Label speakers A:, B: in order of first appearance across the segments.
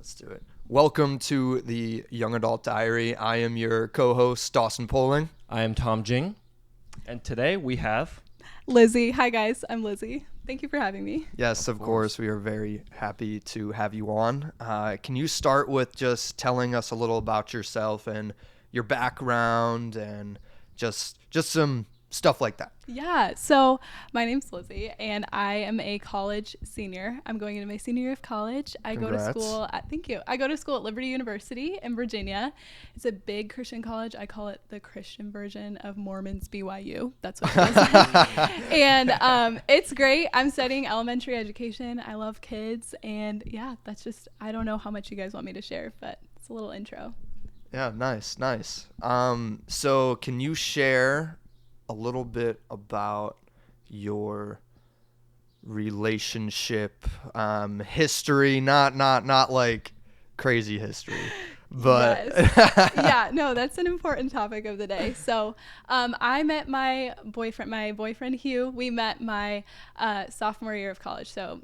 A: Let's do it. Welcome to the Young Adult Diary. I am your co-host, Dawson Poling.
B: I am Tom Jing. And today we have...
C: Lizzy. Hi, guys. I'm Lizzy. Thank you for having me.
A: Yes, of course. We are very happy to have you on. Can you start with just telling us a little about yourself and your background and just some stuff like that?
C: Yeah. So my name's Lizzy, and I am a college senior. I'm going into my senior year of college. I
A: Congrats.
C: go to school at, thank you. I go to school at Liberty University in Virginia. It's a big Christian college. I call it the Christian version of Mormon's BYU. That's what it is. And it's great. I'm studying elementary education. I love kids. And yeah, that's just, I don't know how much you guys want me to share, but it's a little intro.
A: Yeah, nice. So can you share a little bit about your relationship history, not like crazy history, but
C: yes. Yeah, no, that's an important topic of the day. So I met my boyfriend Hugh. We met my sophomore year of college. So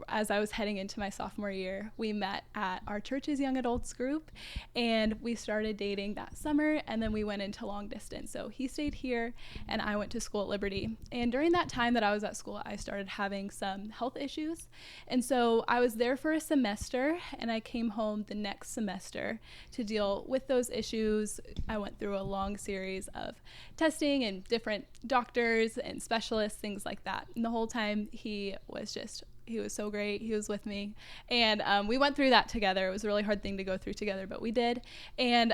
C: as I was heading into my sophomore year, we met at our church's young adults group, and we started dating that summer, and then we went into long distance. So he stayed here and I went to school at Liberty. And during that time that I was at school, I started having some health issues. And so I was there for a semester, and I came home the next semester to deal with those issues. I went through a long series of testing and different doctors and specialists, things like that. And the whole time he was so great. He was with me. And we went through that together. It was a really hard thing to go through together, but we did. And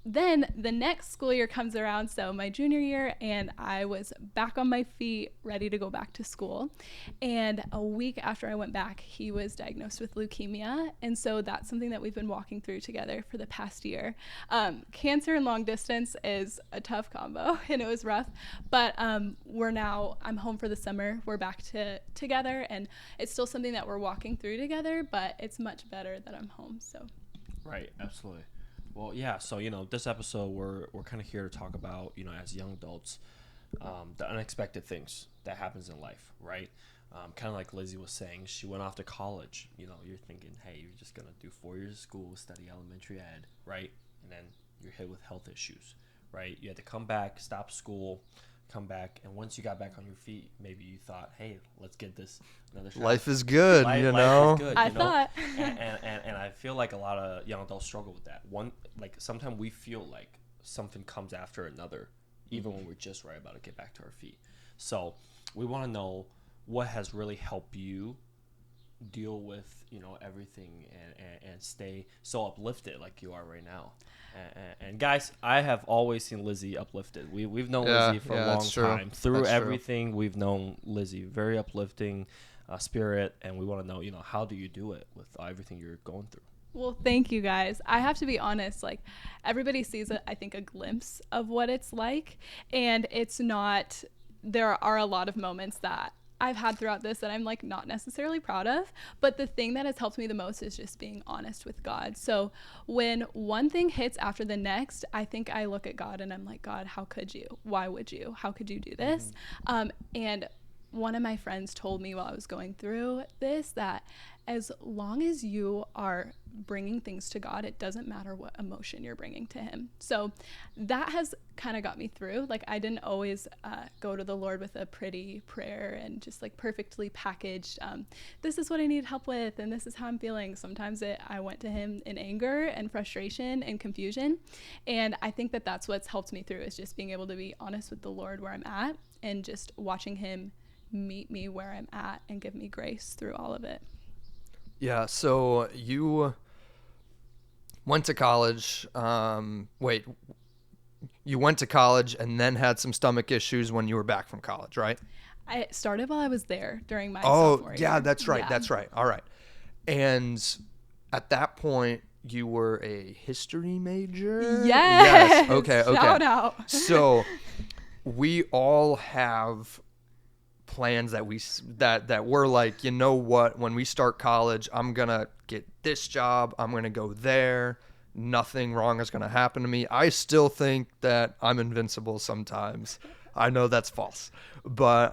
C: then the next school year comes around, so my junior year, and I was back on my feet, ready to go back to school. And a week after I went back, he was diagnosed with leukemia. And so that's something that we've been walking through together for the past year. Cancer and long distance is a tough combo, and it was rough. But I'm home for the summer. We're back together, and it's still something that we're walking through together, but it's much better that I'm home. So.
B: Right, absolutely. Well, yeah, so, this episode, we're kind of here to talk about, as young adults, the unexpected things that happens in life, right? Kind of like Lizzy was saying, she went off to college. You're thinking, hey, you're just going to do 4 years of school, study elementary ed, right? And then you're hit with health issues, right? You had to come back, stop school, come back, and once you got back on your feet, maybe you thought, hey, let's get this another shot.
A: Life is good,
B: Life is good,
C: I thought.
B: And I feel like a lot of young adults struggle with that. Sometimes we feel like something comes after another, even when we're just right about to get back to our feet. So we want to know what has really helped you deal with everything and stay so uplifted like you are right now. And guys, I have always seen Lizzy uplifted. We've known Lizzy for a long time. Through everything, we've known Lizzy, very uplifting spirit, and we want to know, how do you do it with everything you're going through?
C: Well, thank you guys. I have to be honest, everybody sees I think a glimpse of what it's like, and it's not, there are a lot of moments that I've had throughout this that I'm not necessarily proud of, but the thing that has helped me the most is just being honest with God. So when one thing hits after the next, I think I look at God and I'm like, God, how could you? Why would you? How could you do this? And one of my friends told me while I was going through this that as long as you are bringing things to God, it doesn't matter what emotion you're bringing to him. So that has kind of got me through. I didn't always go to the Lord with a pretty prayer and just perfectly packaged, this is what I need help with and this is how I'm feeling. Sometimes I went to him in anger and frustration and confusion. And I think that that's what's helped me through, is just being able to be honest with the Lord where I'm at and just watching him meet me where I'm at and give me grace through all of it.
A: Yeah, so you went to college. You went to college and then had some stomach issues when you were back from college, right?
C: I started while I was there during my sophomore year.
A: Yeah, that's right.
C: Yeah.
A: That's right. All right. And at that point, you were a history major?
C: Yes.
A: Okay.
C: Shout out.
A: So we all have plans that we're like, you know what, when we start college, I'm gonna get this job, I'm gonna go there, nothing wrong is gonna happen to me. I still think that I'm invincible sometimes. I know that's false, but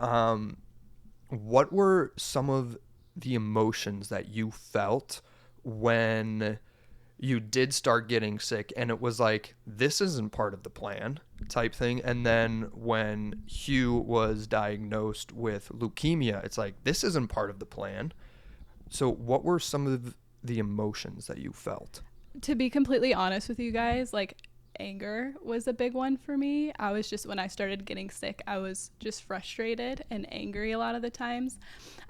A: what were some of the emotions that you felt when you did start getting sick and it was like, this isn't part of the plan type thing. And then when Hugh was diagnosed with leukemia, it's like, this isn't part of the plan. So what were some of the emotions that you felt?
C: To be completely honest with you guys, like, anger was a big one for me. I was just, when I started getting sick, I was just frustrated and angry a lot of the times.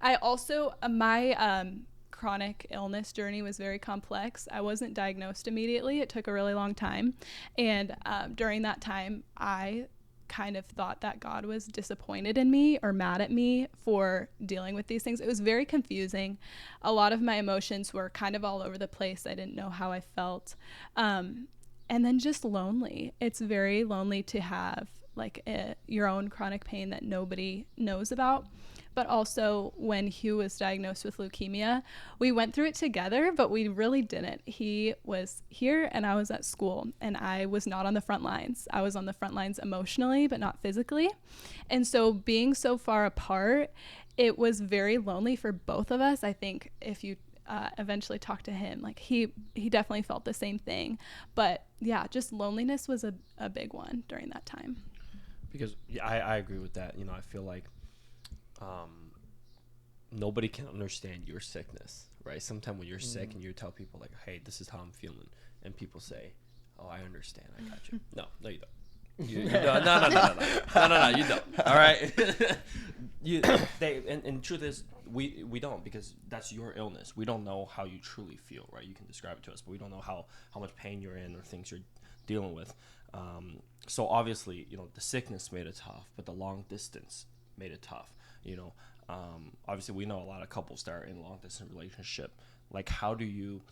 C: I also, my chronic illness journey was very complex. I wasn't diagnosed immediately. It took a really long time. And during that time, I kind of thought that God was disappointed in me or mad at me for dealing with these things. It was very confusing. A lot of my emotions were kind of all over the place. I didn't know how I felt. And then just lonely. It's very lonely to have like your own chronic pain that nobody knows about. But also when Hugh was diagnosed with leukemia, we went through it together, but we really didn't. He was here and I was at school, and I was not on the front lines. I was on the front lines emotionally, but not physically. And so being so far apart, it was very lonely for both of us. I think if you eventually talk to him, like he definitely felt the same thing. But yeah, just loneliness was a big one during that time.
B: Because yeah, I agree with that. You know, I feel like nobody can understand your sickness, right? Sometimes when you're sick and you tell people like, hey, this is how I'm feeling, and people say, oh, I understand, I got you. No, you don't. You don't. No, you don't. All right. And truth is, we don't, because that's your illness. We don't know how you truly feel, right? You can describe it to us, but we don't know how much pain you're in or things you're dealing with. So obviously, you know, the sickness made it tough, but the long distance made it tough. You know, obviously we know a lot of couples that are in a long distance relationship. Like, how do you,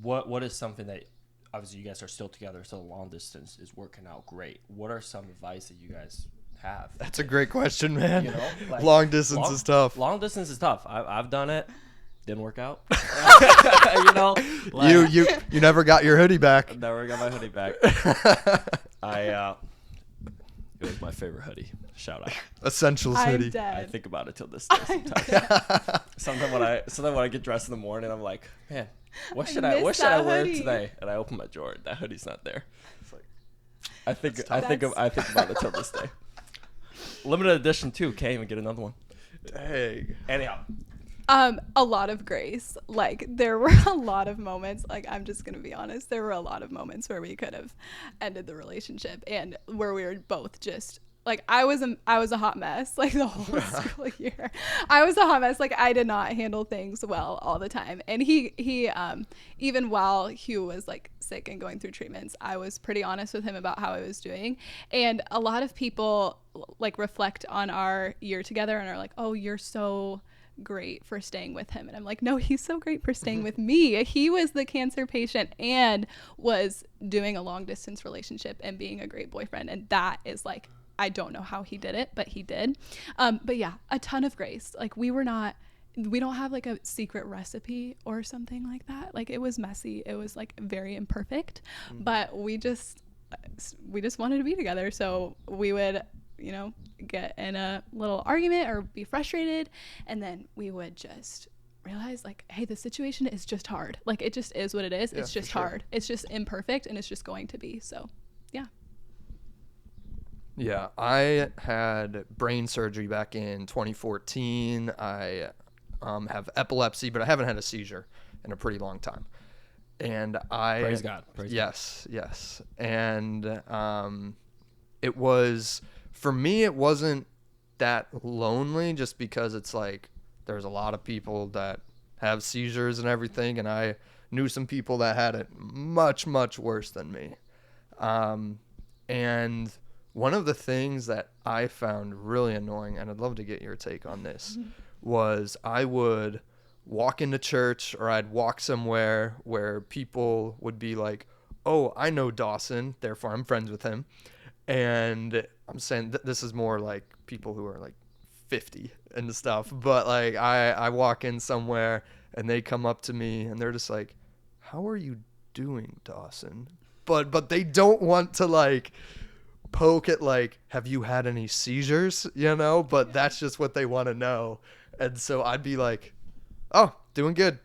B: what is something that, obviously you guys are still together, so the long distance is working out great. What are some advice that you guys have?
A: That's a great question, man.
B: You know, like,
A: long distance is tough.
B: Long distance is tough. I've done it. Didn't work out. You know, like,
A: you never got your hoodie back.
B: Never got my hoodie back. It was my favorite hoodie. Shout out.
A: Essentials hoodie.
C: Dead.
B: I think about it till this day sometimes. Sometimes when I get dressed in the morning, I'm like, man, what should I wear today? And I open my drawer, that hoodie's not there. It's like, I think about it till this day. Limited edition too. Can't even get another one.
A: Dang.
B: Anyhow.
C: A lot of grace. Like, there were a lot of moments, like, I'm just gonna be honest, there were a lot of moments where we could have ended the relationship and where we were both just like, I was a hot mess, like, the whole school year. I was a hot mess. Like, I did not handle things well all the time. And he even while Hugh was like sick and going through treatments, I was pretty honest with him about how I was doing. And a lot of people like reflect on our year together and are like, oh, you're so great for staying with him. And I'm like, no, he's so great for staying with me. He was the cancer patient and was doing a long distance relationship and being a great boyfriend. And that is like, I don't know how he did it, but he did. But yeah, a ton of grace. Like, we don't have like a secret recipe or something like that. Like, it was messy. It was like very imperfect, but we just wanted to be together. So we would, you know, get in a little argument or be frustrated, and then we would just realize like, hey, the situation is just hard. Like, it just is what it is. Yeah, it's just hard. It's just imperfect, and it's just going to be. So yeah.
A: Yeah, I had brain surgery back in 2014. I have epilepsy, but I haven't had a seizure in a pretty long time. And
B: praise God.
A: Yes. And it was, for me, it wasn't that lonely, just because it's like there's a lot of people that have seizures and everything, and I knew some people that had it much, much worse than me. And one of the things that I found really annoying, and I'd love to get your take on this, was I would walk into church or I'd walk somewhere where people would be like, oh, I know Dawson, therefore I'm friends with him. And I'm saying this is more like people who are like 50 and stuff. But like I walk in somewhere and they come up to me and they're just like, how are you doing, Dawson? But they don't want to like poke at like, have you had any seizures, you know? But that's just what they want to know. And so I'd be like, oh, doing good.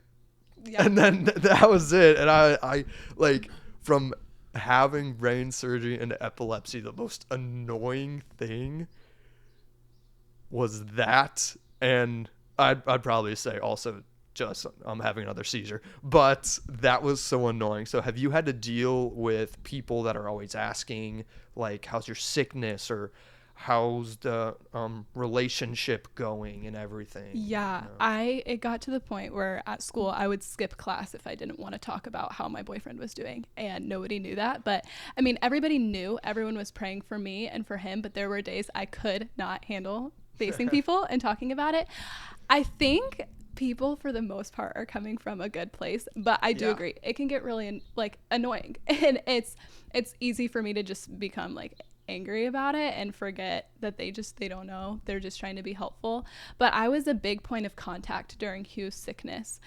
C: Yeah.
A: And then that was it. And I like, from having brain surgery and epilepsy, the most annoying thing was that. And I'd probably say also just I'm having another seizure. But that was so annoying. So have you had to deal with people that are always asking, like, how's your sickness, or how's the relationship going and everything?
C: Yeah,
A: You know?
C: it got to the point where at school I would skip class if I didn't want to talk about how my boyfriend was doing, and nobody knew that. But I mean, everybody knew, everyone was praying for me and for him, but there were days I could not handle facing people and talking about it. I think people for the most part are coming from a good place, but I do
A: Yeah.
C: agree it can get really like annoying, and it's easy for me to just become like angry about it and forget that they don't know, they're just trying to be helpful. But I was a big point of contact during Hugh's sickness,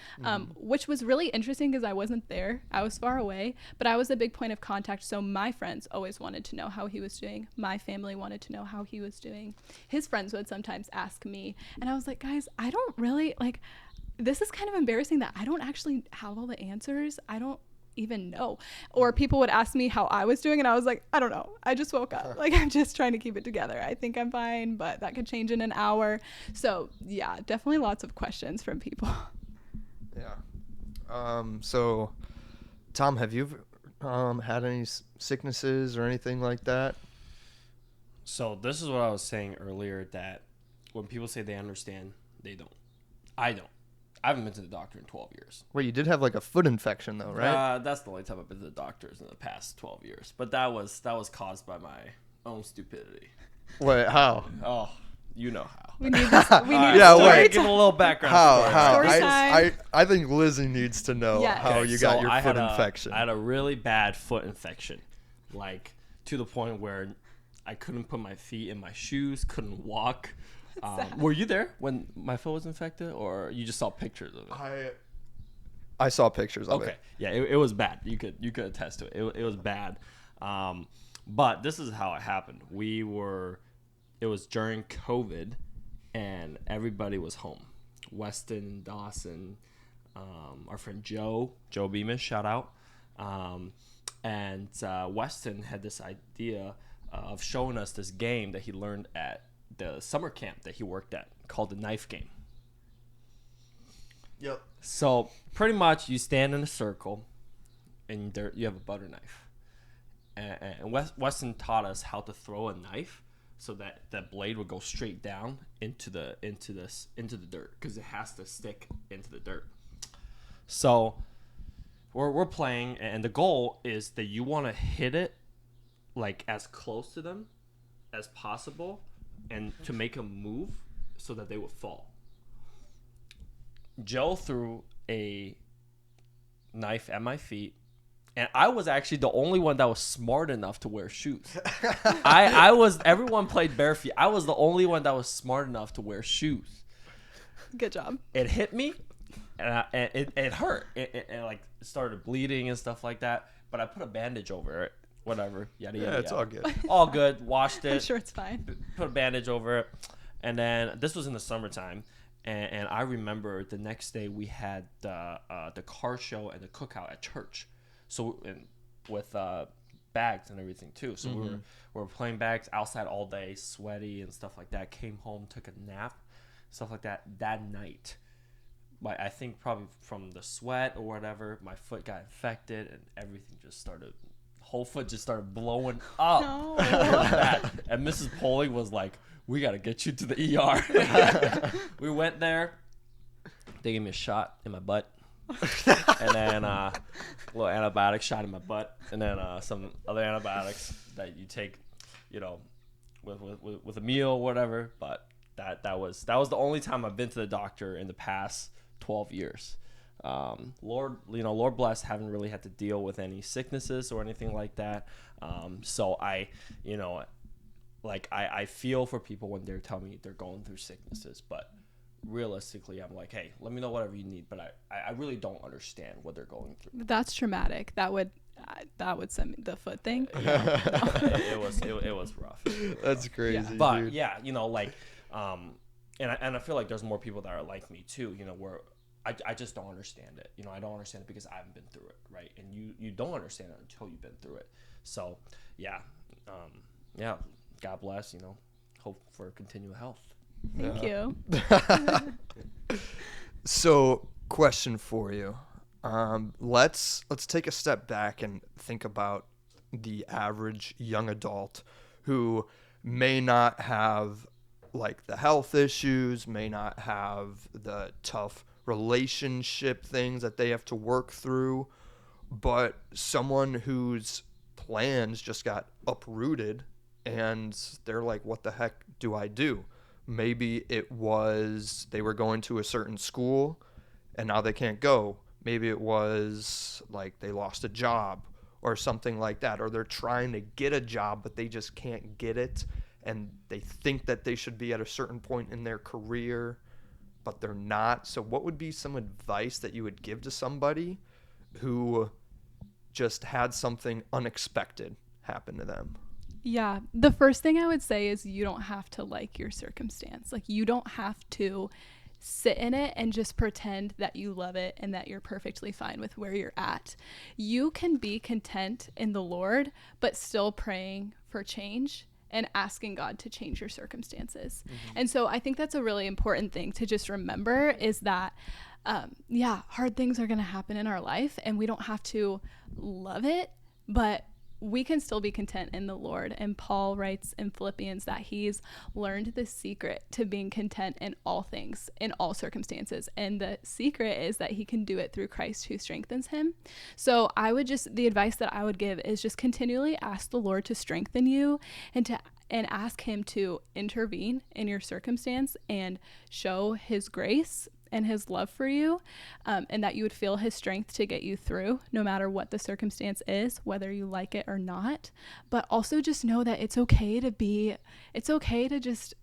C: which was really interesting because I wasn't there, I was far away, but I was a big point of contact. So my friends always wanted to know how he was doing, my family wanted to know how he was doing, his friends would sometimes ask me, and I was like, guys, I don't really like, this is kind of embarrassing that I don't actually have all the answers, I don't even know. Or people would ask me how I was doing, and I was like, I don't know, I just woke up, like I'm just trying to keep it together, I think I'm fine, but that could change in an hour. So yeah, definitely lots of questions from people.
A: Yeah. So Tom, have you had any sicknesses or anything like that?
B: So this is what I was saying earlier, that when people say they understand, they don't. I don't. I haven't been to the doctor in 12 years.
A: Wait, you did have like a foot infection though, right?
B: That's the only time I've been to the doctors in the past 12 years. But that was caused by my own stupidity.
A: Wait, how?
B: Oh, you know how.
C: We need this. We need
A: Yeah,
C: story
A: wait.
B: Give a little background.
A: How?
B: story.
A: How?
C: Story time.
A: I think Lizzy needs to know
C: Yeah.
A: how
B: Okay,
A: you
B: so
A: got your
B: I
A: foot
B: had
A: infection.
B: I had a really bad foot infection, like to the point where I couldn't put my feet in my shoes, couldn't walk. Were you there when my foot was infected, or you just saw pictures of it?
A: I saw pictures of
B: Okay,
A: it.
B: yeah, it was bad. You could attest to it. It was bad. But this is how it happened. It was during COVID, and everybody was home. Weston, Dawson, our friend Joe Bemis, shout out. And Weston had this idea of showing us this game that he learned at the summer camp that he worked at, called the knife game.
A: Yep.
B: So pretty much you stand in a circle, and you have a butter knife. And Weston taught us how to throw a knife so that the blade would go straight down into the dirt, because it has to stick into the dirt. So we're playing, and the goal is that you want to hit it like as close to them as possible, and to make them move so that they would fall. Joe threw a knife at my feet, and I was actually the only one that was smart enough to wear shoes. Everyone played bare feet. I was the only one that was smart enough to wear shoes.
C: Good job.
B: It hit me, and it hurt. It like started bleeding and stuff like that. But I put a bandage over it. Whatever. Yada yada.
A: Yeah, it's
B: yada.
A: all good.
B: All good. Washed it.
C: I'm sure it's fine.
B: Put a bandage over it, and then this was in the summertime. And I remember the next day we had the car show and the cookout at church, so with bags and everything too. So we were playing bags outside all day, sweaty and stuff like that. Came home, took a nap, stuff like that. That night, I think probably from the sweat or whatever, my foot got infected and everything just started. Whole foot just started blowing up.
C: No.
B: And Mrs. Poling was like, "We got to get you to the ER." We went there. They gave me a shot in my butt. And then a little antibiotic shot in my butt. And then some other antibiotics that you take, with a meal or whatever. But that was the only time I've been to the doctor in the past 12 years. Lord bless, haven't really had to deal with any sicknesses or anything like that. So I feel for people when they're telling me they're going through sicknesses, but realistically, I'm like, hey, let me know whatever you need. But I really don't understand what they're going through.
C: That's traumatic. That would send me the foot thing.
B: It was rough.
A: That's crazy.
C: Yeah.
B: But
A: dude.
B: yeah, and I feel like there's more people that are like me too. Where I just don't understand it. You know, I don't understand it because I haven't been through it, right? And you don't understand it until you've been through it. So, yeah. Yeah, God bless, you know. Hope for continual health.
C: Thank you.
A: So, question for you. Let's take a step back and think about the average young adult who may not have like the health issues, may not have the tough relationship things that they have to work through, but someone whose plans just got uprooted and they're like, what the heck do I do? Maybe it was they were going to a certain school and now they can't go. Maybe it was like they lost a job or something like that, or they're trying to get a job but they just can't get it, and they think that they should be at a certain point in their career but they're not. So what would be some advice that you would give to somebody who just had something unexpected happen to them?
C: Yeah. The first thing I would say is you don't have to like your circumstance. Like, you don't have to sit in it and just pretend that you love it and that you're perfectly fine with where you're at. You can be content in the Lord, but still praying for change and asking God to change your circumstances. And so I think that's a really important thing to just remember, is that hard things are going to happen in our life and we don't have to love it, but we can still be content in the Lord. And Paul writes in Philippians that he's learned the secret to being content in all things, in all circumstances. And the secret is that he can do it through Christ who strengthens him. So the advice that I would give is just continually ask the Lord to strengthen you and ask him to intervene in your circumstance and show his grace and his love for you, and that you would feel his strength to get you through no matter what the circumstance is, whether you like it or not. But also just know that it's okay to just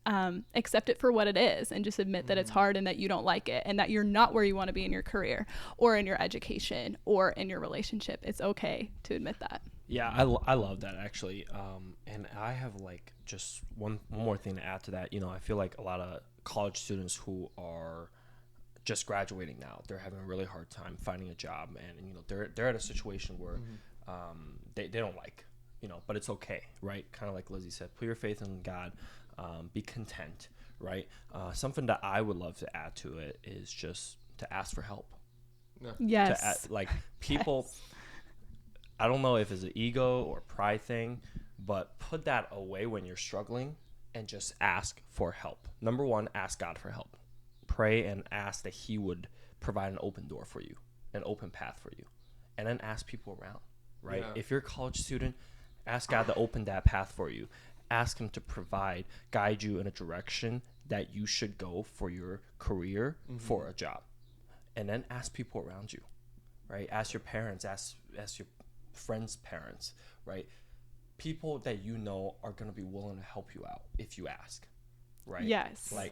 C: accept it for what it is, and just admit that it's hard and that you don't like it and that you're not where you want to be in your career or in your education or in your relationship. It's okay to admit that.
B: Yeah, I love that, actually. And I have like just one more thing to add to that. You know, I feel like a lot of college students who are just graduating now, they're having a really hard time finding a job, and you know, they're at a situation where they don't like, you know, but it's okay, right? Kind of like Lizzy said, put your faith in God, be content, right? Something that I would love to add to it is just to ask for help.
C: Yes.
B: Like people, yes. I don't know if it's an ego or pride thing, but put that away when you're struggling and just ask for help. Number one, ask God for help. Pray and ask that he would provide an open door for you, an open path for you, and then ask people around, right? Yeah. If you're a college student, ask God to open that path for you. Ask him to guide you in a direction that you should go for your career, for a job. And then ask people around you, right? Ask your parents, ask your friends' parents, right? People that you know are going to be willing to help you out if you ask, right?
C: Yes.
B: Like,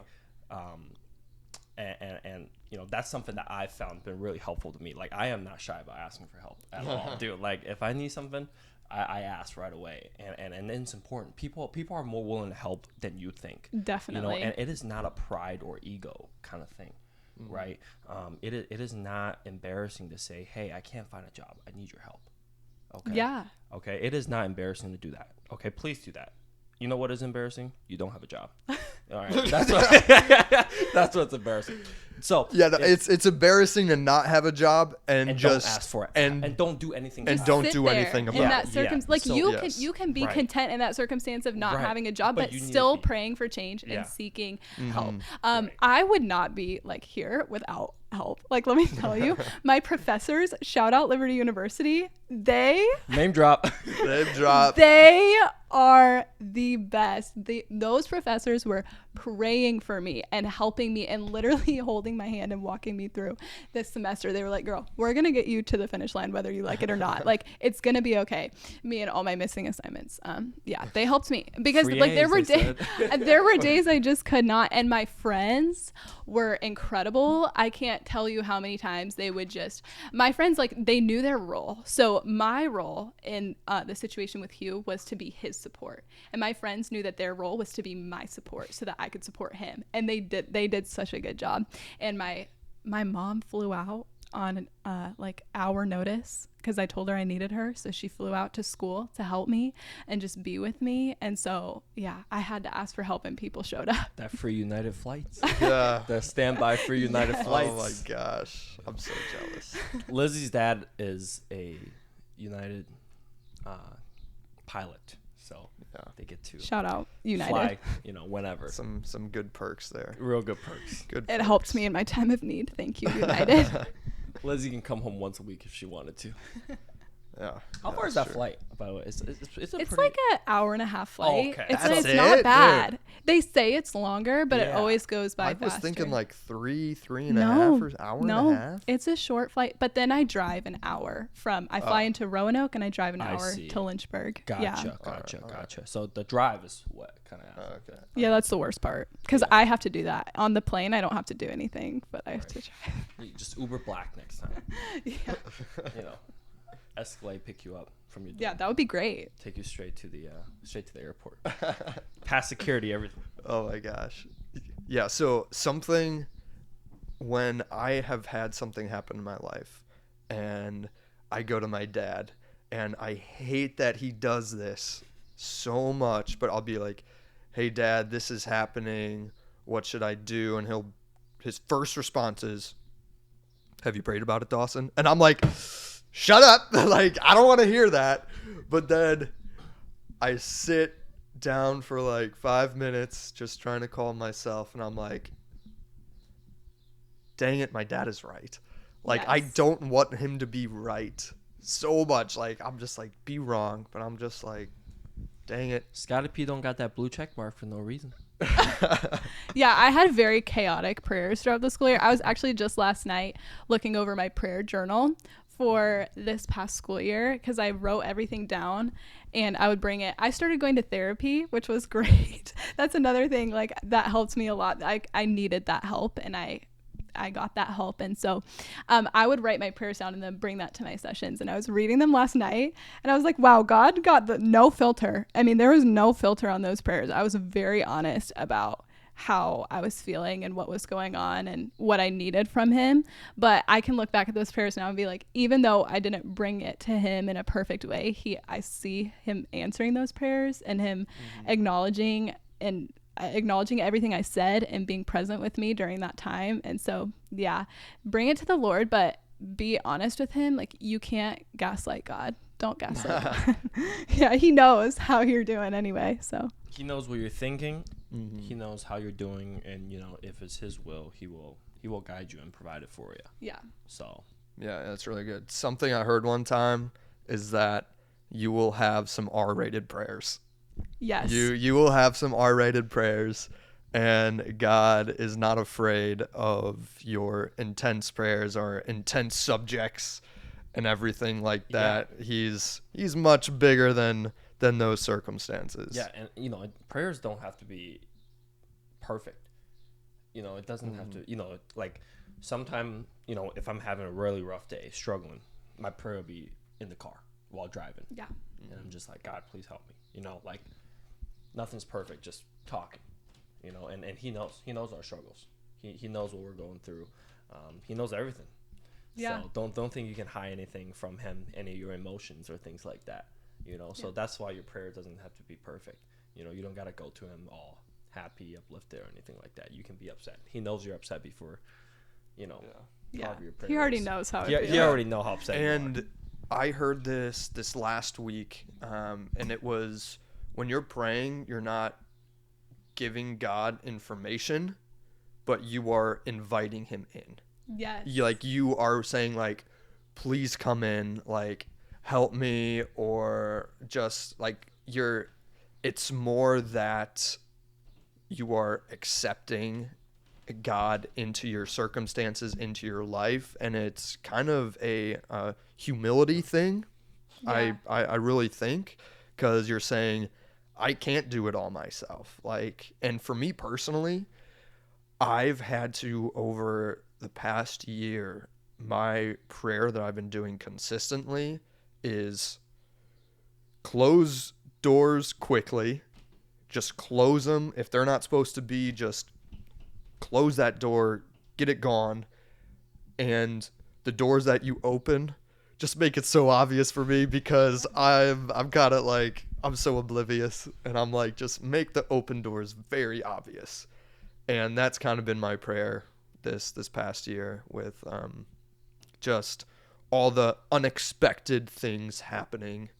B: and you know, that's something that I've found been really helpful to me. Like, I am not shy about asking for help at all, dude. Like, if I need something, I ask right away, and it's important. People are more willing to help than you think.
C: Definitely.
B: You know, and it is not a pride or ego kind of thing, right? It is not embarrassing to say, hey, I can't find a job. I need your help. Okay.
C: Yeah.
B: Okay. It is not embarrassing to do that. Okay. Please do that. You know what is embarrassing? You don't have a job. All right. That's what's embarrassing. So
A: yeah, it's embarrassing to not have a job and just
B: don't ask for it and don't do anything.
A: And don't do anything about it.
C: That like so, you can be content in that circumstance of not having a job, but still praying for change and seeking help. I would not be like here without help. Like, let me tell you, my professors, shout out Liberty University, they
B: name drop.
C: They are the best. Those professors were praying for me and helping me and literally holding my hand and walking me through this semester. They were like, girl, we're gonna get you to the finish line whether you like it or not. Like, it's gonna be okay. Me and all my missing assignments. They helped me because there were days I just could not, and my friends were incredible. I can't tell you how many times they would my friends, like, they knew their role. So my role in the situation with Hugh was to be his support, and my friends knew that their role was to be my support so that I could support him, and they did such a good job. And my my mom flew out on like hour notice because I told her I needed her. So she flew out to school to help me and just be with me. And so, yeah, I had to ask for help and people showed up.
B: That free United flights.
A: Yeah.
B: The standby free United
C: Yes.
B: flights.
A: Oh my gosh, I'm so jealous.
B: Lizzy's dad is a United pilot, so
A: Yeah.
B: they get to
C: Shout out United.
B: fly, whenever.
A: Some good perks there.
B: Real good perks.
A: Good.
C: It
A: perks.
C: helped me in my time of need. Thank you, United.
B: Lizzy can come home once a week if she wanted to.
A: Yeah.
B: How far is that flight, by the way? It's
C: It's
B: pretty...
C: like an hour and a half flight.
B: okay.
C: It's,
A: That's
C: it's
A: it,
C: not
A: dude.
C: bad. They say it's longer, but it
B: Yeah.
C: always goes by
A: I was
C: faster.
A: thinking like three and a half, or hour and a half.
C: It's a short flight. But then I drive an hour I fly into Roanoke and I drive an
B: I
C: hour
B: see.
C: to Lynchburg.
B: Gotcha,
C: Yeah.
B: gotcha. So the drive is what kind of...
A: Okay.
C: Yeah, that's the worst part because
B: Yeah.
C: I have to do that. On the plane, I don't have to do anything, but I have to drive.
B: You just Uber Black next time.
C: Yeah.
B: Escalade pick you up from your door.
C: Yeah, that would be great.
B: Take you straight to the airport. Past security, everything.
A: Oh my gosh. Yeah, so something when I have had something happen in my life and I go to my dad and I hate that he does this so much, but I'll be like, "Hey dad, this is happening. What should I do?" And his first response is, "Have you prayed about it, Dawson?" And I'm like, "Shut up." Like, I don't want to hear that. But then I sit down for like 5 minutes just trying to calm myself, and I'm like, dang it, my dad is right. Like, I
C: Yes.
A: don't want him to be right so much. Like, I'm just like, be wrong, but I'm just like, dang it.
B: Scotty P don't got that blue check mark for no reason.
C: Yeah, I had very chaotic prayers throughout the school year. I was actually just last night looking over my prayer journal for this past school year because I wrote everything down and I would bring it. I started going to therapy, which was great. That's another thing, like, that helped me a lot. I needed that help and I got that help. And so I would write my prayers down and then bring that to my sessions. And I was reading them last night and I was like, wow, God got no filter. I mean, there was no filter on those prayers. I was very honest about how I was feeling and what was going on and what I needed from him. But I can look back at those prayers now and be like, even though I didn't bring it to him in a perfect way, I see him answering those prayers and him acknowledging everything I said and being present with me during that time. And so, yeah, bring it to the Lord, but be honest with him. Like, you can't gaslight God. Don't gaslight God. Yeah, he knows how you're doing anyway. So
B: He knows what you're thinking.
A: Mm-hmm.
B: He knows how you're doing, and if it's his will, he will guide you and provide it for you.
C: yeah.
B: So
A: Yeah, that's really good. Something I heard one time is that you will have some R-rated prayers.
C: Yes.
A: You will have some R-rated prayers, and God is not afraid of your intense prayers or intense subjects and everything like that. He's much bigger than those circumstances.
B: yeah, and prayers don't have to be perfect. It doesn't have to. Like sometime if I'm having a really rough day, struggling, my prayer will be in the car while driving.
C: Yeah.
B: And I'm just like, God, please help me. Like nothing's perfect, just talking. And he knows our struggles. He knows what we're going through. He knows everything.
C: Yeah.
B: So don't think you can hide anything from him, any of your emotions or things like that. So that's why your prayer doesn't have to be perfect. You don't got to go to him all happy, uplifted or anything like that. You can be upset. He knows you're upset before,
C: Yeah.
B: your prayer
C: He already
B: is.
C: knows how it
B: He
C: feels.
B: already know how upset you are.
A: And I heard this last week, and it was when you're praying, you're not giving God information, but you are inviting him in.
C: Yes.
A: You are saying, like, please come in, like, help me, or just like it's more that you are accepting God into your circumstances, into your life, and it's kind of a humility thing.
C: Yeah.
A: I really think, because you're saying, I can't do it all myself. Like, and for me personally, I've had to, over the past year, my prayer that I've been doing consistently is close doors quickly. Just close them. If they're not supposed to be, just close that door, get it gone. and the doors that you open just make it so obvious for me, because I'm kind of like, I'm so oblivious, and I'm like, just make the open doors very obvious. And that's kind of been my prayer this past year, with just all the unexpected things happening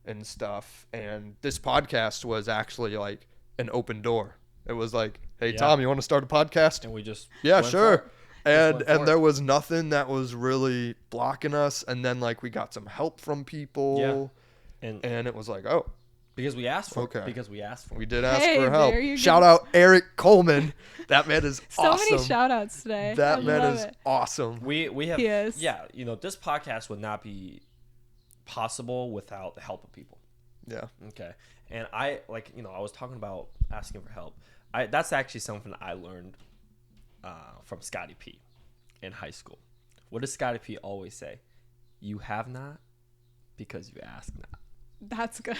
A: and stuff. And this podcast was actually like an open door. It was like, hey,
B: Yeah.
A: Tom, you want to start a podcast?
B: And we just
A: Yeah,
B: went
A: sure.
B: for it.
A: And
B: went for it.
A: there was nothing that was really blocking us. And then like we got some help from people.
B: And
A: And it was like, oh,
B: because we asked for
A: Okay.
B: it. Because we asked for
A: we
B: it.
A: did ask
C: Hey,
A: for help.
C: there you
A: Shout
C: go.
A: out Eric Coleman. That man is
C: So
A: awesome.
C: many shout outs today.
A: That
C: I
A: man
C: love
A: is
C: it.
A: awesome.
B: We have
C: He is.
B: yeah, this podcast would not be possible without the help of people.
A: Yeah.
B: Okay. And I I was talking about asking for help. That's actually something I learned from Scotty P in high school. What does Scotty P always say? You have not because you ask not.
C: That's good.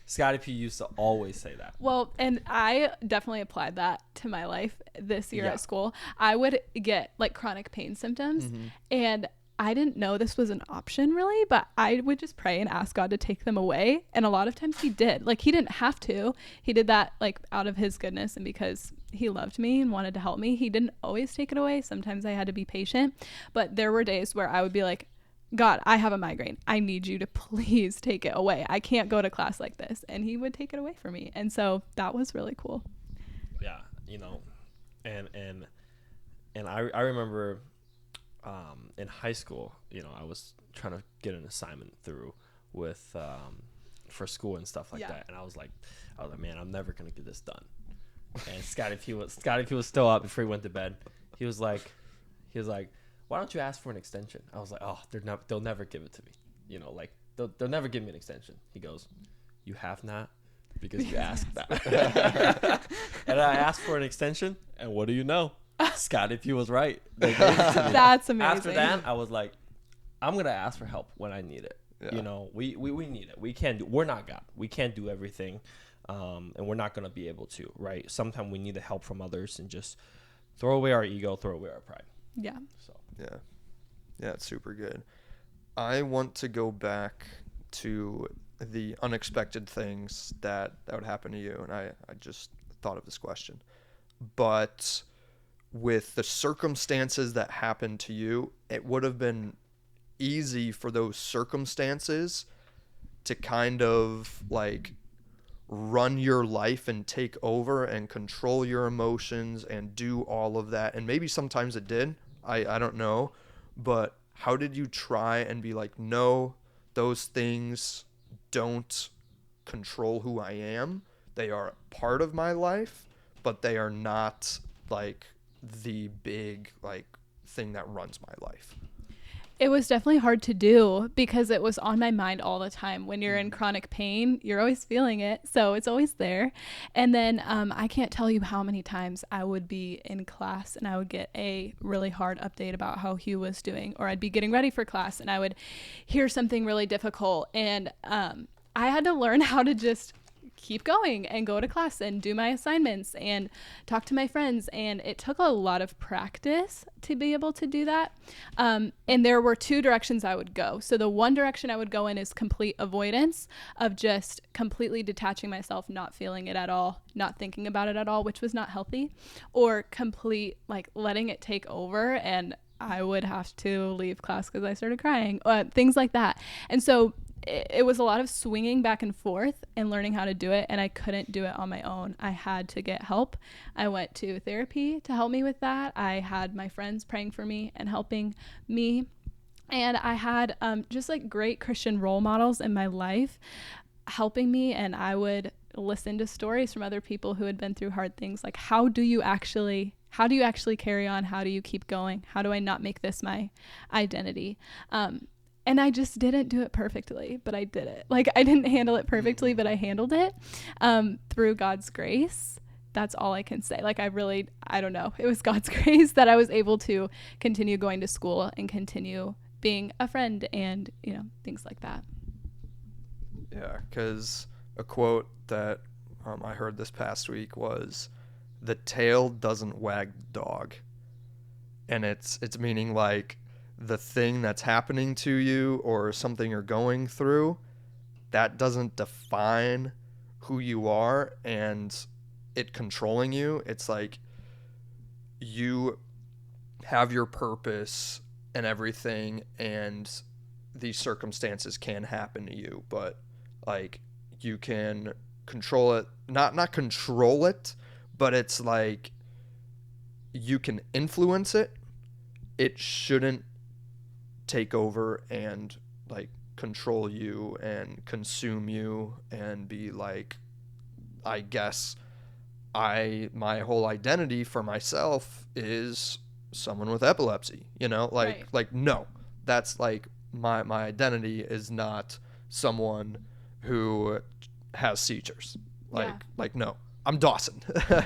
B: Scotty P used to always say that.
C: Well, and I definitely applied that to my life this year
B: Yeah.
C: at school. I would get like chronic pain symptoms, and I didn't know this was an option really, but I would just pray and ask God to take them away. And a lot of times he did. Like, he didn't have to. He did that like out of his goodness and because he loved me and wanted to help me. He didn't always take it away. Sometimes I had to be patient, but there were days where I would be like, God, I have a migraine. I need you to please take it away. I can't go to class like this. And he would take it away from me. And so that was really cool.
B: Yeah, and I remember in high school, I was trying to get an assignment through with for school and stuff like
C: Yeah.
B: that, and I was like, man, I'm never gonna get this done. And Scotty P was still up before he went to bed. He was like, why don't you ask for an extension? I was like, oh, they'll never give it to me. Like they'll never give me an extension. He goes, you have not because you asked that. And I asked for an extension, and what do you know? Scotty P was right. They gave it to me.
C: That's amazing.
B: After that, I was like, I'm gonna ask for help when I need it.
A: Yeah.
B: We need it. We're not God. We can't do everything, and we're not gonna be able to. Right? Sometimes we need the help from others, and just throw away our ego, throw away our pride.
C: Yeah.
B: So
A: Yeah, it's super good. I want to go back to the unexpected things that would happen to you, and I just thought of this question. But with the circumstances that happened to you, it would have been easy for those circumstances to kind of like run your life and take over and control your emotions and do all of that. And maybe sometimes it did. I don't know. But how did you try and be like, no, those things don't control who I am. They are a part of my life, but they are not like the big like thing that runs my life.
C: It was definitely hard to do because it was on my mind all the time. When you're in chronic pain, you're always feeling it. So it's always there. And then I can't tell you how many times I would be in class and I would get a really hard update about how Hugh was doing, or I'd be getting ready for class and I would hear something really difficult. And I had to learn how to just keep going and go to class and do my assignments and talk to my friends. And it took a lot of practice to be able to do that. And there were two directions I would go. So the one direction I would go in is complete avoidance of just completely detaching myself, not feeling it at all, not thinking about it at all, which was not healthy, or complete like letting it take over. And I would have to leave class because I started crying, things like that. And so it was a lot of swinging back and forth and learning how to do it. And I couldn't do it on my own. I had to get help. I went to therapy to help me with that. I had my friends praying for me and helping me. And I had just like great Christian role models in my life helping me. And I would listen to stories from other people who had been through hard things. Like, how do you actually carry on? How do you keep going? How do I not make this my identity? And I just didn't do it perfectly, but I did it. Like, I didn't handle it perfectly, but I handled it through God's grace. That's all I can say. Like, I don't know. It was God's grace that I was able to continue going to school and continue being a friend and, things like that.
A: Yeah, because a quote that I heard this past week was, "The tail doesn't wag the dog," and it's meaning like the thing that's happening to you or something you're going through, that doesn't define who you are and it controlling you. It's like you have your purpose and everything, and these circumstances can happen to you, but like you can control it, not control it, but it's like you can influence it. It shouldn't take over and like control you and consume you and be like, I guess my whole identity for myself is someone with epilepsy,
C: Right.
A: like no, that's like my identity is not someone who has seizures.
C: Yeah.
A: Like no, I'm Dawson.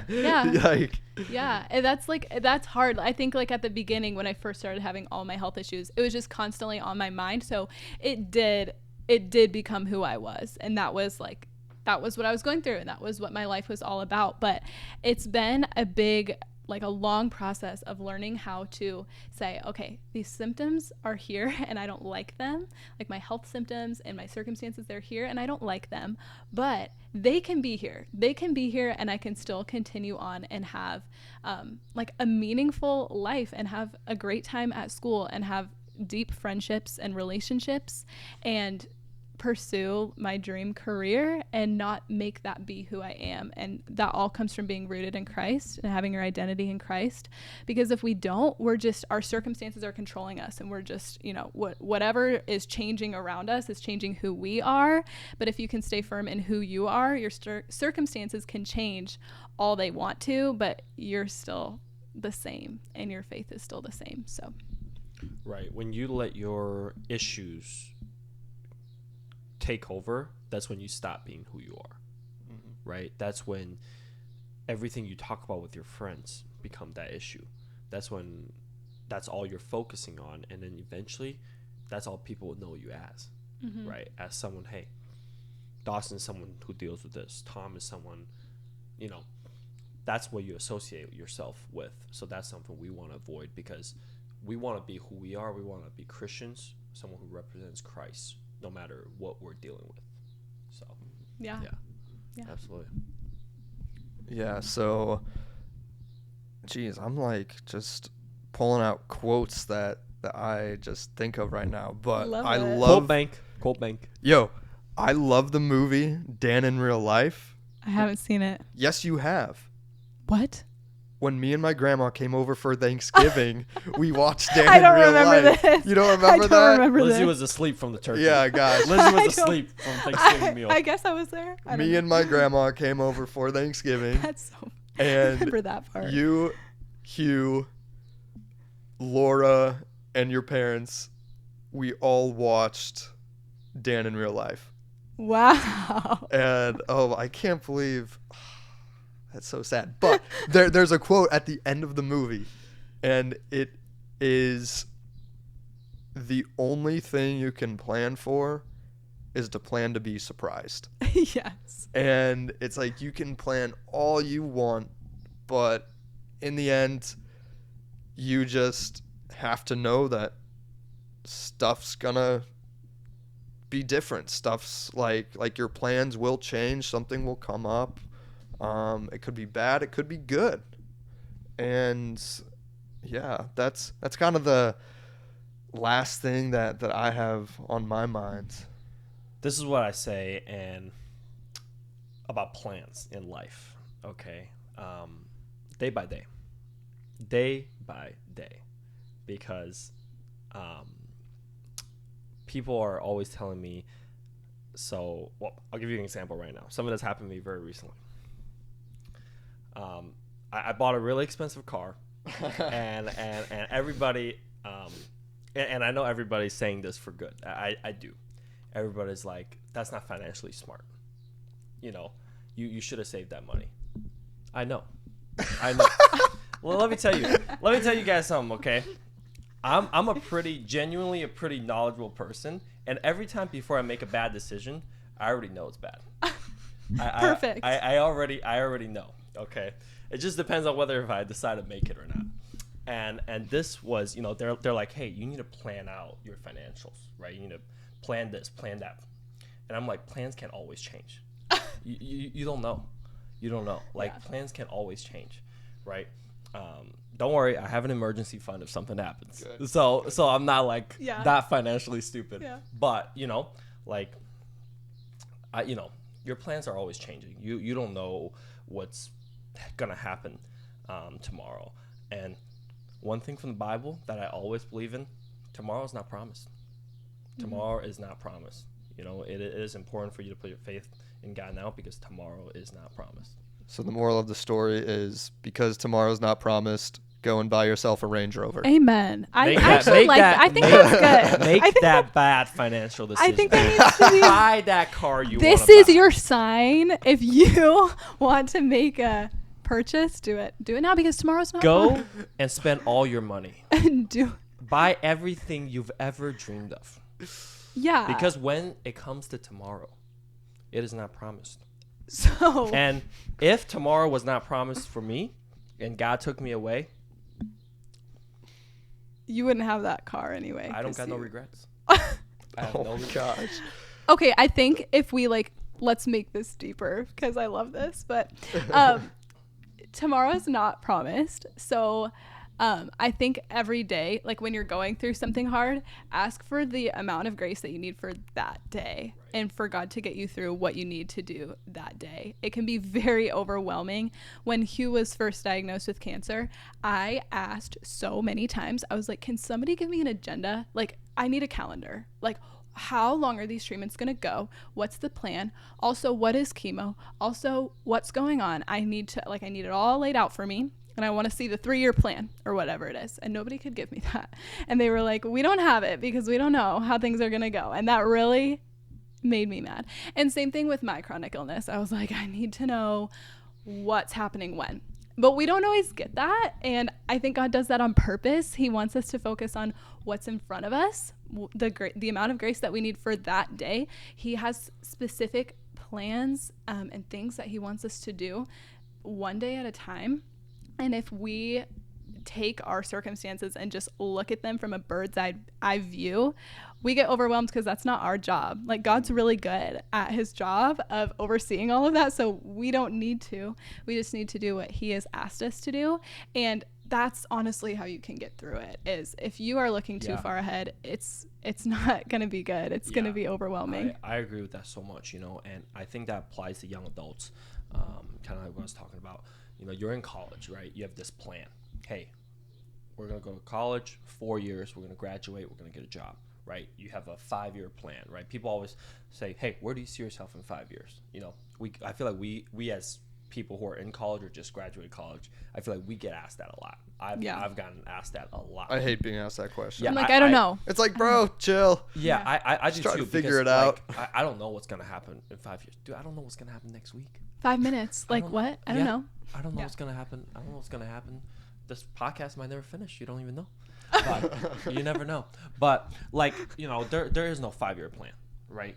C: Yeah.
A: Like
C: Yeah, and that's hard. I think like at the beginning when I first started having all my health issues, it was just constantly on my mind. So it did become who I was, and that was what I was going through, and that was what my life was all about. But it's been a long process of learning how to say, okay, these symptoms are here and I don't like them. Like my health symptoms and my circumstances, they're here and I don't like them, but they can be here. They can be here and I can still continue on and have like a meaningful life and have a great time at school and have deep friendships and relationships and pursue my dream career and not make that be who I am. And that all comes from being rooted in Christ and having your identity in Christ. Because if we don't, our circumstances are controlling us, and we're just, whatever is changing around us is changing who we are. But if you can stay firm in who you are, your circumstances can change all they want to, but you're still the same and your faith is still the same. So
B: Right. When you let your issues take over, that's when you stop being who you are. Right? That's when everything you talk about with your friends become that issue. That's when that's all you're focusing on, and then eventually that's all people will know you as. Right? As someone, hey, Dawson is someone who deals with this. Tom is someone, that's what you associate yourself with. So that's something we want to avoid, because we want to be who we are. We want to be Christians, someone who represents Christ, no matter what we're dealing with. So,
C: yeah.
B: Absolutely.
A: Yeah, so geez, I'm like just pulling out quotes that I just think of right now. But I love
B: Quote bank.
A: Yo, I love the movie Dan in Real Life.
C: I haven't seen it.
A: Yes, you have.
C: What?
A: When me and my grandma came over for Thanksgiving, we watched Dan
C: I
A: in
C: don't
A: Real
C: remember
A: Life.
C: this.
A: You don't remember
C: I don't
A: that?
C: remember
B: Lizzy
C: this.
B: was asleep from the turkey.
A: Yeah, guys.
B: Lizzy was
C: I don't-
B: asleep from Thanksgiving meal.
C: I guess I was there. I don't
A: Me
C: know.
A: and my grandma came over for Thanksgiving.
C: That's so. I
A: And
C: remember that part.
A: you, Hugh, Laura, and your parents, we all watched Dan in Real Life.
C: Wow.
A: And I can't believe that's so sad. But there's a quote at the end of the movie, and it is, the only thing you can plan for is to plan to be surprised.
C: Yes.
A: And it's like you can plan all you want, but in the end, you just have to know that stuff's gonna be different. Stuff's like your plans will change. Something will come up. It could be bad. It could be good. And yeah, that's kind of the last thing that I have on my mind.
B: This is what I say and about plans in life. Okay, day by day, because people are always telling me. So, I'll give you an example right now. Something that's happened to me very recently. I bought a really expensive car, and everybody, and I know everybody's saying this for good. I do. Everybody's like, that's not financially smart. You should have saved that money. I know. Well, let me tell you guys something, okay? I'm genuinely a pretty knowledgeable person, and every time before I make a bad decision, I already know it's bad.
C: Perfect.
B: I already know. Okay, it just depends on whether if I decide to make it or not. And this was, they're like, hey, you need to plan out your financials, right? You need to plan this, plan that. And I'm like, plans can always change. You don't know. You don't know. Like, plans can always change, right? Don't worry, I have an emergency fund if something happens. Good. So I'm not like that financially stupid. Yeah. But your plans are always changing. You don't know what's gonna happen tomorrow. And one thing from the Bible that I always believe in: tomorrow is not promised. Tomorrow is not promised. It is important for you to put your faith in God now, because tomorrow is not promised.
A: So the moral of the story is, because tomorrow's not promised, go and buy yourself a Range Rover.
C: Amen. I actually like that. I think that's good.
B: Make that bad financial decision.
C: I think that needs to be.
B: Buy that car you want to buy.
C: This is your sign. If you want to make a purchase, do it. Do it now, because tomorrow's not
B: Go and spend all your money.
C: Do.
B: Buy everything you've ever dreamed of.
C: Yeah.
B: Because when it comes to tomorrow, it is not promised.
C: So.
B: And if tomorrow was not promised for me and God took me away,
C: you wouldn't have that car anyway.
B: I don't got no regrets. I have no regrets.
A: Gosh.
C: Okay, I think if we let's make this deeper, because I love this, but tomorrow's not promised. So I think every day, like when you're going through something hard, ask for the amount of grace that you need for that day, and for God to get you through what you need to do that day. It can be very overwhelming. When Hugh was first diagnosed with cancer, I asked so many times, I was like, can somebody give me an agenda? Like, I need a calendar. Like, how long are these treatments going to go? What's the plan? Also, what is chemo? Also, what's going on? I need it all laid out for me. And I want to see the 3-year plan or whatever it is. And nobody could give me that. And they were like, we don't have it because we don't know how things are going to go. And that really made me mad. And same thing with my chronic illness. I was like, I need to know what's happening when. But we don't always get that. And I think God does that on purpose. He wants us to focus on what's in front of us, the amount of grace that we need for that day. He has specific plans and things that He wants us to do one day at a time. And if we take our circumstances and just look at them from a bird's eye view, we get overwhelmed, because that's not our job. Like, God's really good at His job of overseeing all of that. So we don't need to. We just need to do what He has asked us to do. And that's honestly how you can get through it, is if you are looking too far ahead, it's not going to be good. It's going to be overwhelming.
B: I agree with that so much, and I think that applies to young adults, kind of like what I was talking about. You're in college, right? You have this plan. Hey, we're going to go to college, 4 years, we're going to graduate, we're going to get a job, right? You have a 5-year plan, right? People always say, hey, where do you see yourself in 5 years? I feel like we as people who are in college or just graduated college, I feel like we get asked that a lot. I've gotten asked that a lot.
A: I hate being asked that question.
C: Yeah, I'm like, I don't know.
A: It's like, bro, chill.
B: Yeah, I just
A: try to figure it out.
B: I don't know what's going to happen in 5 years. Dude, I don't know what's going to happen next week.
C: 5 minutes. Like, what? I don't know.
B: I don't know what's going to happen. I don't know what's going to happen. This podcast might never finish. You don't even know. But you never know. But, there is no 5-year plan, right?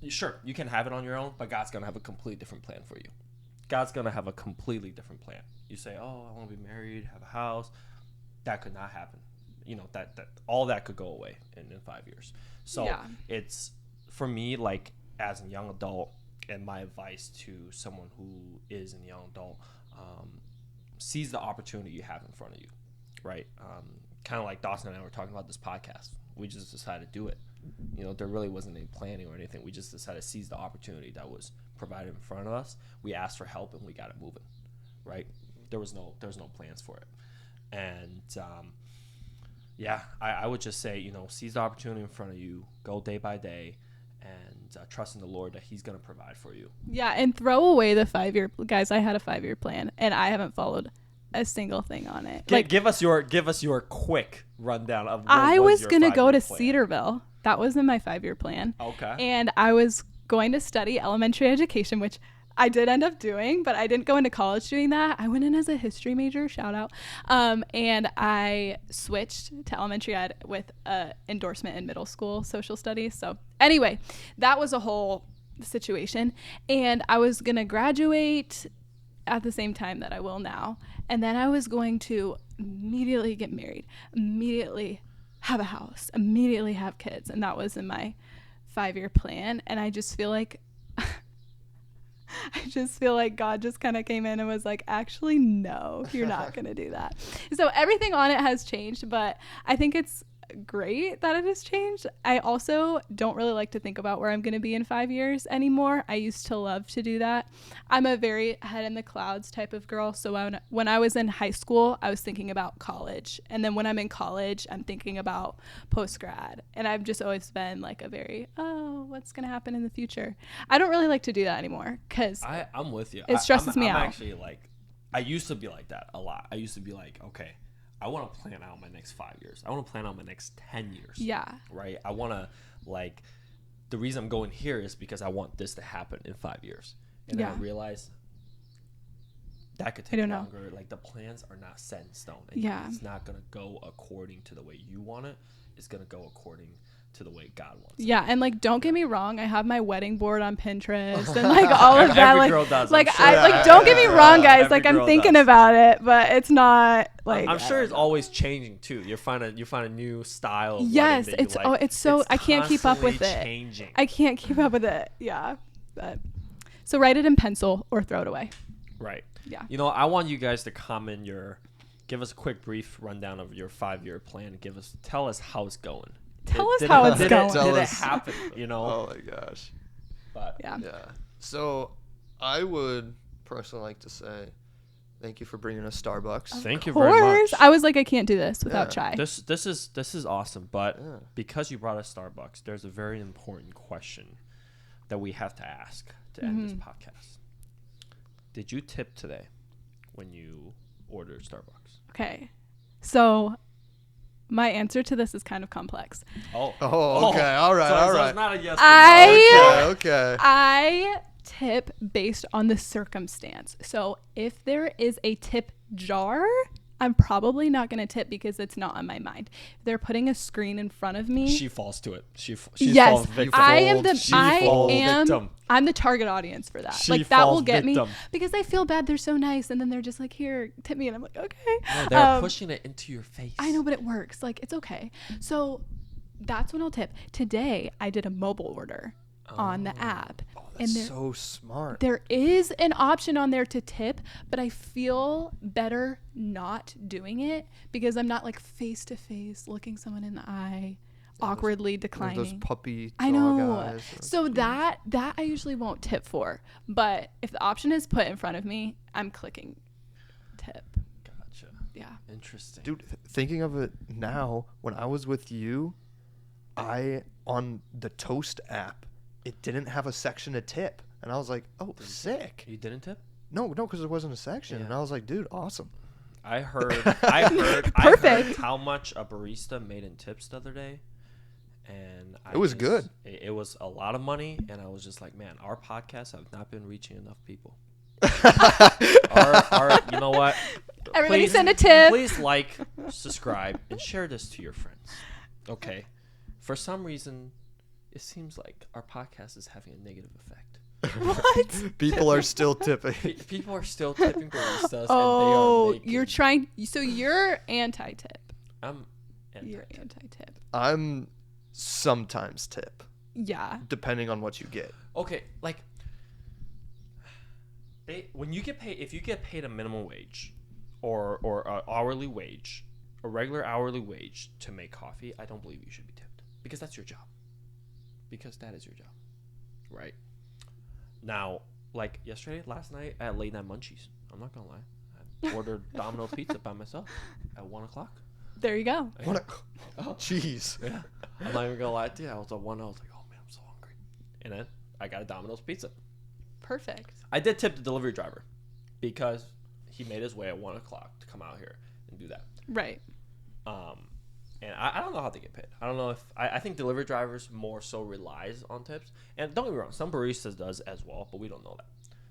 B: Sure, you can have it on your own, but God's going to have a completely different plan for you. God's going to have a completely different plan. You say, oh, I want to be married, have a house. That could not happen. That all that could go away in 5 years. So it's, for me, like, as a young adult, and my advice to someone who is a young adult, seize the opportunity you have in front of you, right? Kind of like Dawson and I were talking about this podcast. We just decided to do it. There really wasn't any planning or anything. We just decided to seize the opportunity that was provided in front of us. We asked for help and we got it moving, right? There was no plans for it. And I would just say, seize the opportunity in front of you, go day by day, and trust in the Lord that He's going to provide for you.
C: Yeah, and throw away the 5-year. Guys, I had a 5-year plan, and I haven't followed a single thing on it.
B: Give us your quick rundown of what
C: I was
B: going to
C: go to Cedarville. That was in my 5-year plan.
B: Okay.
C: And I was going to study elementary education, which I did end up doing, but I didn't go into college doing that. I went in as a history major, shout out. And I switched to elementary ed with an endorsement in middle school social studies. So anyway, that was a whole situation. And I was going to graduate at the same time that I will now. And then I was going to immediately get married, immediately have a house, immediately have kids. And that was in my 5-year plan. And I just feel like God just kind of came in and was like, actually, no, you're not going to do that. So everything on it has changed, but I think it's great that it has changed. I also don't really like to think about where I'm going to be in 5 years anymore. I used to love to do that. I'm a very head in the clouds type of girl. So when I was in high school, I was thinking about college. And then when I'm in college, I'm thinking about post-grad. And I've just always been like a very, what's going to happen in the future? I don't really like to do that anymore because
B: I'm with you.
C: It stresses me out.
B: I'm actually like, I used to be like that a lot. I used to be like, okay, I want to plan out my next 5 years. I want to plan out my next 10 years.
C: Yeah.
B: Right? I want to, like, the reason I'm going here is because I want this to happen in 5 years. And then I realize that could take longer. Like, the plans are not set in stone. And it's not going to go according to the way you want it. It's going to go according to the way God wants it.
C: Yeah, and like, don't get me wrong, I have my wedding board on Pinterest and like all of that.
B: Every girl does.
C: Like, don't get me wrong, guys. Like, I'm thinking about it, but it's not like.
B: I'm sure it's always changing too. You find a new style. Of
C: yes,
B: it's
C: like. It's so I can't keep up with it.
B: Changing.
C: I can't keep up with it. Yeah, but so write it in pencil or throw it away.
B: Right.
C: Yeah.
B: You know, I want you guys to comment give us a quick brief rundown of your 5-year plan. Tell us how it's going.
C: Tell us how it's going.
B: Did it happen? You know?
A: Oh my gosh.
B: But
C: yeah.
A: So I would personally like to say thank you for bringing us Starbucks.
B: Thank you very much.
C: I was like, I can't do this without chai.
B: This is awesome. But because you brought us Starbucks, there's a very important question that we have to ask to end this podcast. Did you tip today when you ordered Starbucks?
C: Okay. So my answer to this is kind of complex.
A: Oh, okay. All right.
B: So it's not a yes or no.
A: Okay.
C: I tip based on the circumstance. So if there is a tip jar, I'm probably not going to tip because it's not on my mind. If they're putting a screen in front of me.
B: She falls to it. She
C: yes,
B: falls victim.
C: I'm the target audience for that. Like, that will get me because I feel bad. They're so nice. And then they're just like, here, tip me. And I'm like, okay.
B: No, they're pushing it into your face.
C: I know, but it works. Like, it's okay. So that's when I'll tip. Today, I did a mobile order on the app.
A: That's so smart.
C: There is an option on there to tip, but I feel better not doing it because I'm not like face to face looking someone in the eye, awkwardly declining.
A: Those puppy
C: I know.
A: eyes.
C: So that I usually won't tip for, but if the option is put in front of me, I'm clicking tip.
B: Gotcha.
C: Yeah.
B: Interesting.
A: Dude, thinking of it now, when I was with you, on the Toast app, it didn't have a section to tip. And I was like, oh, sick.
B: You didn't tip?
A: No, because there wasn't a section. And I was like, dude, awesome.
B: I heard how much a barista made in tips the other day. And
A: it was good.
B: It was a lot of money. And I was just like, man, our podcasts have not been reaching enough people. You know what?
C: Everybody send a tip.
B: Please like, subscribe, and share this to your friends. Okay. For some reason, it seems like our podcast is having a negative effect.
C: What?
A: People are still tipping.
B: People are still tipping baristas.
C: Oh,
B: and they are
C: you're trying. So you're anti-tip.
B: I'm anti-tip.
C: You're anti-tip.
A: I'm sometimes tip.
C: Yeah.
A: Depending on what you get.
B: Okay, like when you get paid, if you get paid a minimum wage or an hourly wage, a regular hourly wage to make coffee, I don't believe you should be tipped because that's your job. Because that is your job, right? Now, like last night, I had late night munchies. I'm not gonna lie. I ordered Domino's pizza by myself at 1:00.
C: There you go.
A: Jeez.
B: Yeah. I'm not even gonna lie to you. I was at 1. I was like, oh man, I'm so hungry. And then I got a Domino's pizza.
C: Perfect.
B: I did tip the delivery driver because he made his way at 1:00 to come out here and do that.
C: Right.
B: And I don't know how they get paid. I don't know if I think delivery drivers more so relies on tips. And don't get me wrong, some baristas does as well, but we don't know that.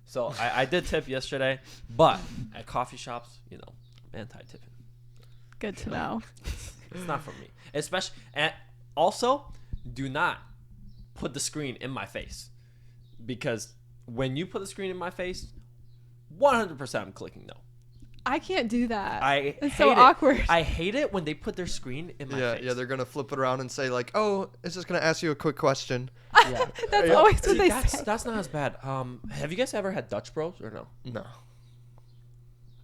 B: So I did tip yesterday, but at coffee shops, I'm anti-tipping.
C: Good to know.
B: It's not for me. Especially, and also, do not put the screen in my face. Because when you put the screen in my face, 100% I'm clicking no.
C: I can't do that.
B: It's
C: It's so awkward.
B: I hate it when they put their screen in my face.
A: Yeah, they're gonna flip it around and say like, "Oh, it's just gonna ask you a quick question."
B: Yeah.
C: That's always what they
B: that's,
C: say.
B: That's not as bad. Have you guys ever had Dutch Bros or no?
A: No.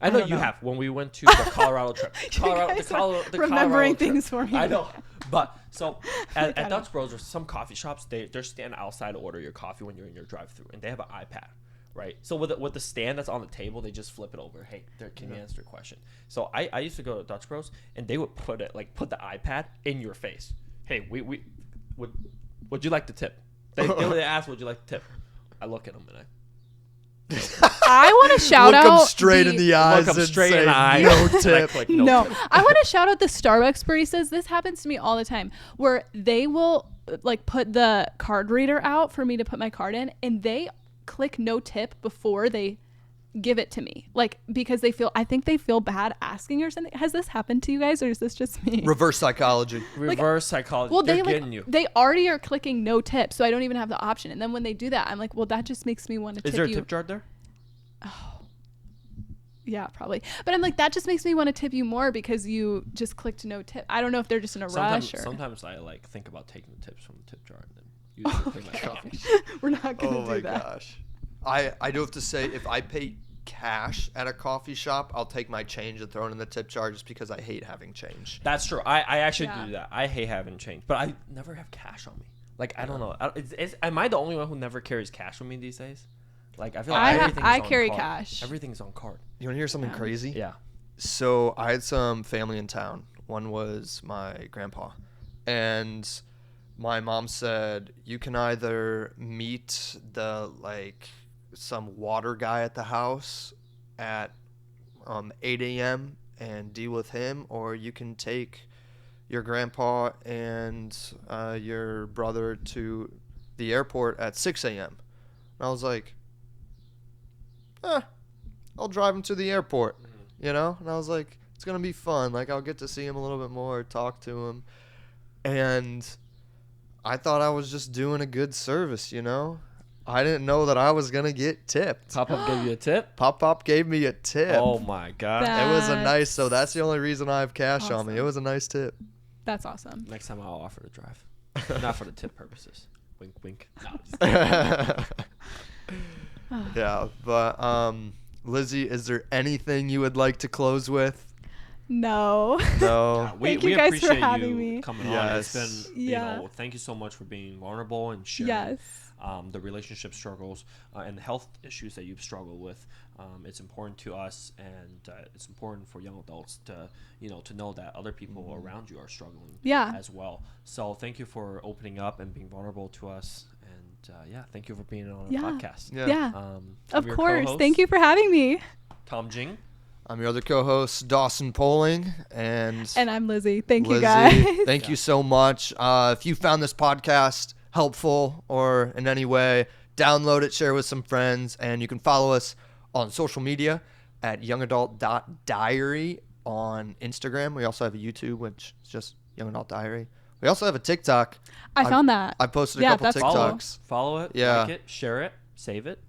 B: I know
C: don't
B: you
C: know.
B: have when we went to the Colorado trip.
C: The remembering things for me.
B: I know. But so at
C: I
B: Dutch Bros or some coffee shops, they're stand outside to order your coffee when you're in your drive-through, and they have an iPad, right? So with the stand that's on the table, they just flip it over. Hey, can you answer a question? So I used to go to Dutch Bros, and they would put the iPad in your face. Hey, would you like to tip? They would ask, would you like to tip? I look at them and
C: I want to shout
A: Look
C: out.
A: them straight in the eyes
B: look 'em
A: and
B: straight
A: say,
B: in the eye.
A: "No
B: And I
A: tip."
B: click
C: No,
B: tip.
C: I want to shout out the Starbucks baristas. This happens to me all the time, where they will like put the card reader out for me to put my card in, and they click no tip before they give it to me, like because I think they feel bad asking or something. Has this happened to you guys, or is this just me?
A: Reverse psychology.
B: Reverse psychology.
C: Well,
B: they're
C: they
B: getting you.
C: they already are clicking no tip, so I don't even have the option. And then when they do that, I'm like, well, that just makes me want to tip
B: Is there a
C: you.
B: tip jar there?
C: Yeah, probably. But I'm like, that just makes me want to tip you more because you just clicked no tip. I don't know if they're just in a rush or.
B: Sometimes I like think about taking the tips from the tip jar and then using it to pay my coffee.
C: We're not gonna
A: Oh
C: do
A: my
C: that.
A: gosh. I do have to say, if I pay cash at a coffee shop, I'll take my change and throw it in the tip jar just because I hate having change.
B: That's true. I actually
C: Yeah.
B: do that. I hate having change, but I never have cash on me. Like I don't know. Am I the only one who never carries cash with me these days? Like I feel like everything's
C: I
B: on
C: carry
B: card.
C: cash.
B: Everything's on card.
A: You want to hear something
C: Yeah.
A: crazy?
B: Yeah.
A: So I had some family in town. One was my grandpa. And my mom said, you can either meet some water guy at the house at 8 a.m. and deal with him, or you can take your grandpa and your brother to the airport at 6 a.m. And I was like, I'll drive him to the airport, And I was like, it's going to be fun. Like, I'll get to see him a little bit more, talk to him. And I thought I was just doing a good service, I didn't know that I was going to get tipped.
B: Pop-Up gave you a tip?
A: Pop gave me a tip.
B: Oh my god.
A: It was a nice, so that's the only reason I have cash on me. It
C: Awesome.
A: was a nice tip.
C: That's awesome.
B: Next time I'll offer to drive. Not for the tip purposes. Wink wink. No, just kidding.
A: Yeah, but Lizzy, is there anything you would like to close with?
C: No.
A: No.
C: Thank you guys for
B: appreciate
C: having
B: you
C: me.
B: coming on.
A: Yes.
B: It's been,
C: Yeah.
B: thank you so much for being vulnerable and sharing
C: Yes.
B: the relationship struggles and the health issues that you've struggled with. It's important to us, and it's important for young adults to, to know that other people around you are struggling
C: Yeah.
B: as well. So thank you for opening up and being vulnerable to us. And thank you for being on
C: Yeah.
B: our podcast.
C: Yeah.
B: I'm
C: Of
B: your
C: course.
B: co-host,
C: Thank you for having me.
B: Tom Jing.
A: I'm your other co-host, Dawson Poling, and
C: And I'm Lizzy. Thank you
A: Lizzy.
C: guys.
A: Thank you so much. If you found this podcast helpful or in any way, download it, share with some friends, and you can follow us on social media at youngadult.diary on Instagram. We also have a YouTube, which is just Young Adult Diary. We also have a TikTok.
C: I found that.
A: I posted a
C: Yeah,
A: couple
C: that's
B: Follow it.
A: TikToks.
B: Follow it.
A: Yeah.
B: Like it. Share it. Save it.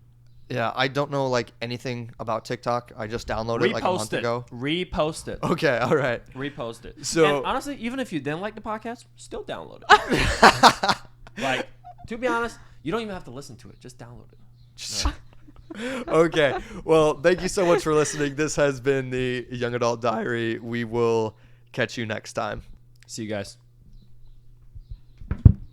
A: Yeah, I don't know anything about TikTok. I just downloaded it like a month
B: Repost it.
A: ago.
B: Repost it.
A: Okay, all right.
B: Repost it.
A: So-
B: and honestly, even if you didn't like the podcast, still download it. Like, to be honest, you don't even have to listen to it. Just download it.
A: Okay. Well, thank you so much for listening. This has been the Young Adult Diary. We will catch you next time.
B: See you guys.